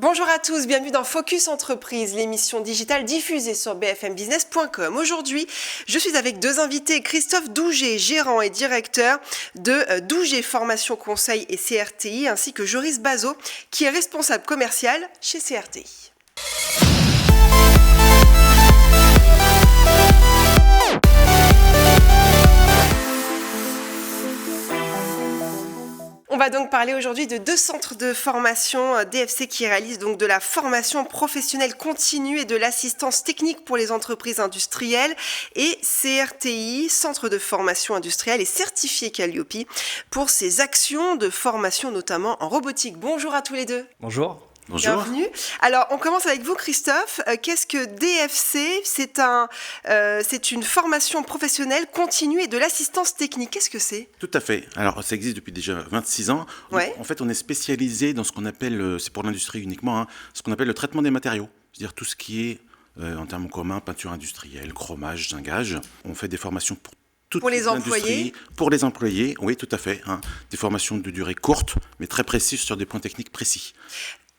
Bonjour à tous, bienvenue dans Focus Entreprise, l'émission digitale diffusée sur bfmbusiness.com. Aujourd'hui, je suis avec deux invités, Christophe Douget, gérant et directeur de Douget Formation Conseil et CRTI, ainsi que Joris Bazot, qui est responsable commercial chez CRTI. On va donc parler aujourd'hui de deux centres de formation DFC qui réalisent donc de la formation professionnelle continue et de l'assistance technique pour les entreprises industrielles, et CRTI, centre de formation industrielle et certifié Calliope pour ses actions de formation notamment en robotique. Bonjour à tous les deux. Bonjour. Bonjour. Bienvenue. Alors, on commence avec vous, Christophe. Qu'est-ce que DFC ? C'est une formation professionnelle continue et de l'assistance technique. Qu'est-ce que c'est ? Tout à fait. Alors, ça existe depuis déjà 26 ans. Ouais. En fait, on est spécialisé dans ce qu'on appelle, c'est pour l'industrie uniquement, ce qu'on appelle le traitement des matériaux. C'est-à-dire tout ce qui est, en termes communs, peinture industrielle, chromage, zingage. On fait des formations pour toutes les employés. Pour les employés, oui, tout à fait. Des formations de durée courte, mais très précises sur des points techniques précis.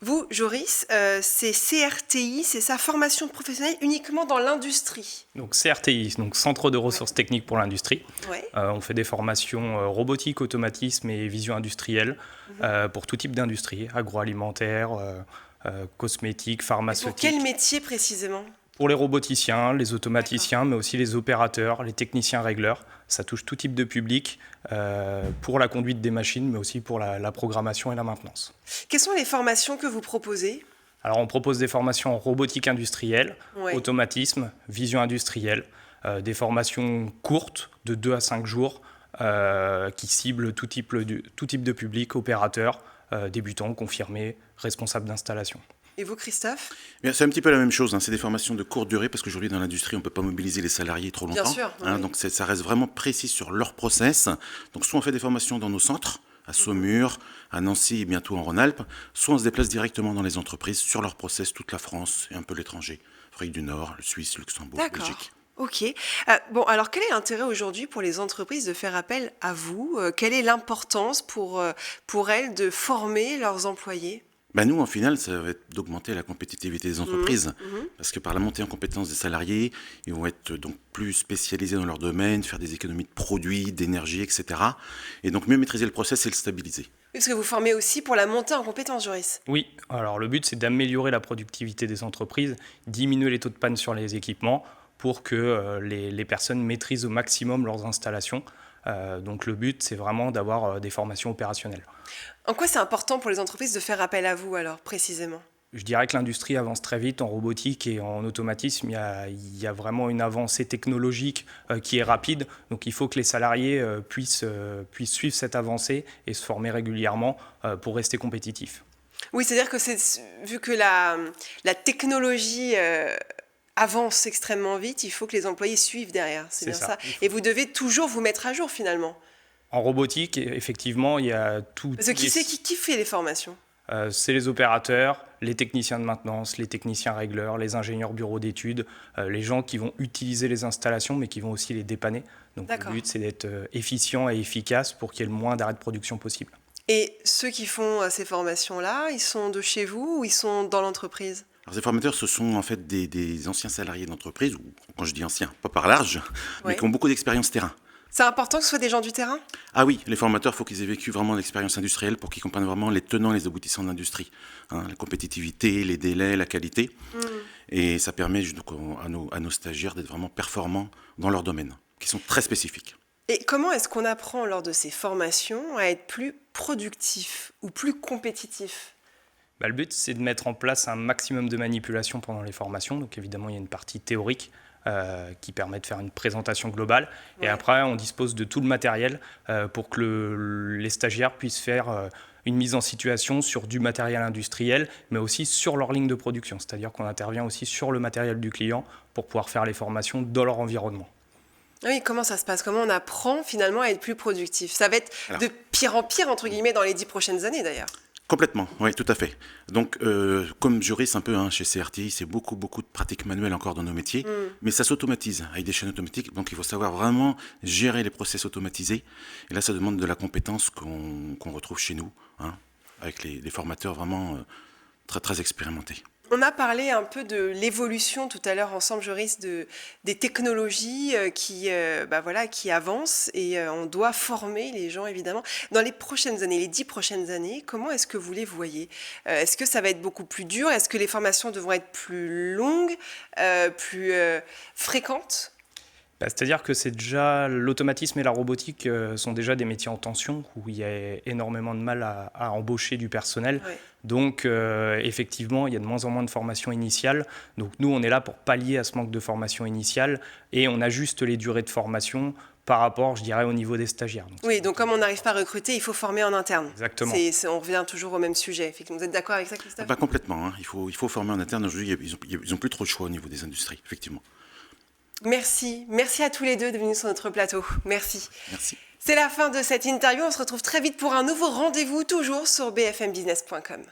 Vous, Joris, c'est CRTI, c'est sa formation professionnelle uniquement dans l'industrie. Donc CRTI, donc Centre de ressources techniques pour l'industrie. Ouais. On fait des formations robotique, automatisme et vision industrielle pour tout type d'industrie, agroalimentaire, cosmétique, Et pharmaceutique. pour quel métier précisément ? Pour les roboticiens, les automaticiens, mais aussi les opérateurs, les techniciens régleurs. Ça touche tout type de public pour la conduite des machines, mais aussi pour la programmation et la maintenance. Quelles sont les formations que vous proposez ? Alors on propose des formations en robotique industrielle, Ouais. automatisme, vision industrielle, des formations courtes de 2 à 5 jours qui ciblent tout type de public, opérateurs, débutants, confirmés, responsables d'installation. Et vous, Christophe ? Bien, c'est un petit peu la même chose. C'est des formations de courte durée parce qu'aujourd'hui, dans l'industrie, on ne peut pas mobiliser les salariés trop longtemps. Bien sûr. Oui. Donc, ça reste vraiment précis sur leur process. Donc, soit on fait des formations dans nos centres, à Saumur, à Nancy et bientôt en Rhône-Alpes, soit on se déplace directement dans les entreprises sur leur process, toute la France et un peu l'étranger. Afrique du Nord, le Suisse, Luxembourg, D'accord. Belgique. Ok. Bon, alors quel est l'intérêt aujourd'hui pour les entreprises de faire appel à vous ? Quelle est l'importance pour elles de former leurs employés ? Nous, en final, ça va être d'augmenter la compétitivité des entreprises. Parce que par la montée en compétences des salariés, ils vont être donc plus spécialisés dans leur domaine, faire des économies de produits, d'énergie, etc. Et donc mieux maîtriser le process et le stabiliser. Oui, parce que vous formez aussi pour la montée en compétences, Joris. Oui, alors le but c'est d'améliorer la productivité des entreprises, diminuer les taux de panne sur les équipements pour que les personnes maîtrisent au maximum leurs installations. Donc le but c'est vraiment d'avoir des formations opérationnelles. En quoi c'est important pour les entreprises de faire appel à vous, alors, précisément ? Je dirais que l'industrie avance très vite en robotique et en automatisme. Il y a vraiment une avancée technologique qui est rapide. Donc il faut que les salariés puissent suivre cette avancée et se former régulièrement pour rester compétitifs. Oui, c'est-à-dire que vu que la technologie avance extrêmement vite, il faut que les employés suivent derrière. C'est bien ça. Et vous devez toujours vous mettre à jour, finalement. En robotique, effectivement, il y a tout. Parce que qui fait les formations ? C'est les opérateurs, les techniciens de maintenance, les techniciens régleurs, les ingénieurs bureaux d'études, les gens qui vont utiliser les installations mais qui vont aussi les dépanner. Donc D'accord. Le but c'est d'être efficient et efficace pour qu'il y ait le moins d'arrêts de production possible. Et ceux qui font ces formations-là, ils sont de chez vous ou ils sont dans l'entreprise ? Alors, ces formateurs, ce sont en fait des anciens salariés d'entreprise, ou quand je dis anciens, pas par large, mais Ouais. qui ont beaucoup d'expérience terrain. C'est important que ce soit des gens du terrain ? Ah oui, les formateurs, il faut qu'ils aient vécu vraiment l'expérience industrielle pour qu'ils comprennent vraiment les tenants et les aboutissants de l'industrie. La compétitivité, les délais, la qualité. Et ça permet donc à nos stagiaires d'être vraiment performants dans leur domaine, qui sont très spécifiques. Et comment est-ce qu'on apprend lors de ces formations à être plus productif ou plus compétitif ? Le but c'est de mettre en place un maximum de manipulation pendant les formations. Donc évidemment il y a une partie théorique qui permet de faire une présentation globale. Ouais. Et après, on dispose de tout le matériel pour que les stagiaires puissent faire une mise en situation sur du matériel industriel, mais aussi sur leur ligne de production. C'est-à-dire qu'on intervient aussi sur le matériel du client pour pouvoir faire les formations dans leur environnement. Oui, comment ça se passe ? Comment on apprend finalement à être plus productif ? Ça va être de pire en pire, entre guillemets, dans les 10 prochaines années d'ailleurs. Complètement, oui, tout à fait. Donc, comme juriste un peu chez CRTI, c'est beaucoup de pratiques manuelles encore dans nos métiers, mais ça s'automatise avec des chaînes automatiques. Donc, il faut savoir vraiment gérer les process automatisés. Et là, ça demande de la compétence qu'on retrouve chez nous, avec les formateurs vraiment très, très expérimentés. On a parlé un peu de l'évolution tout à l'heure ensemble, Joris, des technologies qui avancent et on doit former les gens évidemment. Dans les prochaines années, les 10 prochaines années, comment est-ce que vous les voyez? Est-ce que ça va être beaucoup plus dur? Est-ce que les formations devront être plus longues, plus fréquentes? C'est-à-dire que c'est déjà l'automatisme et la robotique sont déjà des métiers en tension où il y a énormément de mal à embaucher du personnel. Ouais. Donc effectivement, il y a de moins en moins de formation initiale. Donc nous, on est là pour pallier à ce manque de formation initiale et on ajuste les durées de formation par rapport, je dirais, au niveau des stagiaires. Donc comme on n'arrive pas à recruter, il faut former en interne. Exactement. On revient toujours au même sujet. Vous êtes d'accord avec ça, Christophe? Complètement. Il faut former en interne. Aujourd'hui, ils n'ont plus trop de choix au niveau des industries, effectivement. Merci à tous les deux de venir sur notre plateau. Merci. Merci. C'est la fin de cette interview. On se retrouve très vite pour un nouveau rendez-vous, toujours sur bfmbusiness.com.